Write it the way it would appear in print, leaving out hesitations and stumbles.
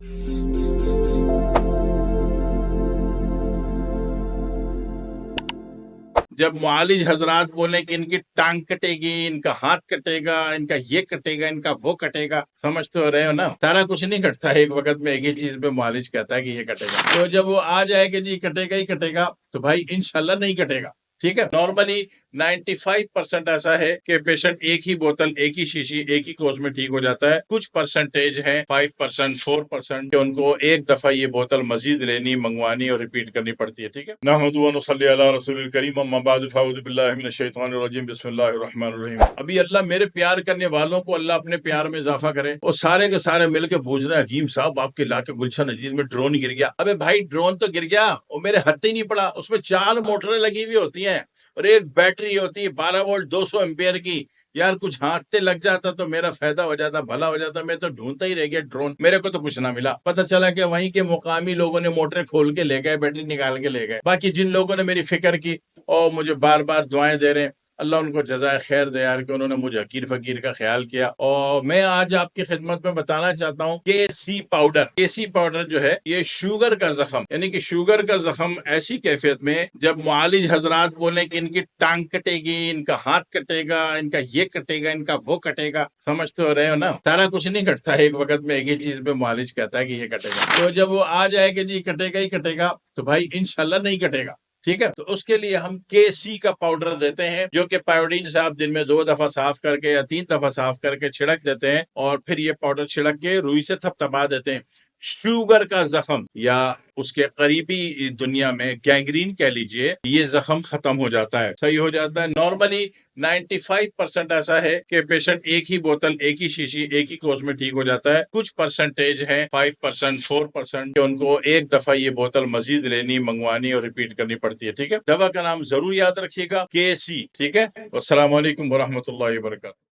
جب معالج حضرات بولیں کہ ان کی ٹانگ کٹے گی، ان کا ہاتھ کٹے گا، ان کا یہ کٹے گا، ان کا وہ کٹے گا، سمجھ تو رہے ہو نا؟ سارا کچھ نہیں کٹتا ایک وقت میں، ایک ہی چیز پہ معالج کہتا ہے کہ یہ کٹے گا۔ تو جب وہ آ جائے کہ جی کٹے گا ہی کٹے گا، تو بھائی انشاءاللہ نہیں کٹے گا، ٹھیک ہے۔ نارملی 95% ایسا ہے کہ پیشنٹ ایک ہی بوتل، ایک ہی شیشی، ایک ہی کورس میں ٹھیک ہو جاتا ہے۔ کچھ پرسنٹیج ہے 5%، 4% کہ ان کو ایک دفعہ یہ بوتل مزید لینی، منگوانی اور ریپیٹ کرنی پڑتی ہے، ٹھیک ہے۔ نحمدہ و نصلی علی رسول الکریم، اما بعد فاعوذ باللہ من الشیطان الرجیم، بسم اللہ الرحمن الرحیم۔ ابھی اللہ میرے پیار کرنے والوں کو اللہ اپنے پیار میں اضافہ کرے، اور سارے کے سارے مل کے پوچھ رہے ہیں حکیم صاحب آپ کے علاقے گلشن عزیز میں ڈرون گر گیا۔ ابے بھائی ڈرون تو گر گیا، وہ میرے ہاتھ ہی نہیں پڑا، اس میں 4 موٹریں لگی ہوئی ہوتی ہیں اور ایک بیٹری ہوتی ہے 12 وولٹ 200 ایمپیئر کی۔ یار کچھ ہاتھتے لگ جاتا تو میرا فائدہ ہو جاتا، بھلا ہو جاتا، میں تو ڈھونڈتا ہی رہ گیا ڈرون، میرے کو تو کچھ نہ ملا۔ پتہ چلا کہ وہیں کے مقامی لوگوں نے موٹریں کھول کے لے گئے، بیٹری نکال کے لے گئے۔ باقی جن لوگوں نے میری فکر کی اور مجھے بار بار دعائیں دے رہے ہیں، اللہ ان کو جزائے خیر دے یار کہ انہوں نے مجھے حقیر فقیر کا خیال کیا۔ اور میں آج آپ کی خدمت میں بتانا چاہتا ہوں کے سی پاؤڈر جو ہے یہ شوگر کا زخم، یعنی کہ شوگر کا زخم ایسی کیفیت میں جب معالج حضرات بولیں کہ ان کی ٹانگ کٹے گی، ان کا ہاتھ کٹے گا، ان کا یہ کٹے گا، ان کا وہ کٹے گا، سمجھ تو رہے ہو نا؟ سارا کچھ نہیں کٹتا ایک وقت میں، ایک ہی چیز پہ معالج کہتا ہے کہ یہ کٹے گا۔ تو جب وہ آ جائے کہ جی کٹے گا ہی کٹے گا، تو بھائی انشاءاللہ نہیں کٹے گا، ٹھیک ہے۔ تو اس کے لیے ہم کے کا پاؤڈر دیتے ہیں، جو کہ پائیوڈین سے آپ دن میں 2 دفعہ صاف کر کے یا 3 دفعہ صاف کر کے چھڑک دیتے ہیں، اور پھر یہ پاؤڈر چھڑک کے روئی سے تھپتھپا دیتے ہیں۔ شوگر کا زخم یا اس کے قریبی دنیا میں گینگرین کہہ لیجئے، یہ زخم ختم ہو جاتا ہے، صحیح ہو جاتا ہے۔ نارملی 95% ایسا ہے کہ پیشنٹ ایک ہی بوتل، ایک ہی شیشی، ایک ہی کورس میں ٹھیک ہو جاتا ہے۔ کچھ پرسنٹیج ہے 5%، 4% کہ ان کو ایک دفعہ یہ بوتل مزید لینی، منگوانی اور ریپیٹ کرنی پڑتی ہے، ٹھیک ہے۔ دوا کا نام ضرور یاد رکھیے گا، کے سی، ٹھیک ہے۔ السلام علیکم ورحمۃ اللہ وبرکاتہ۔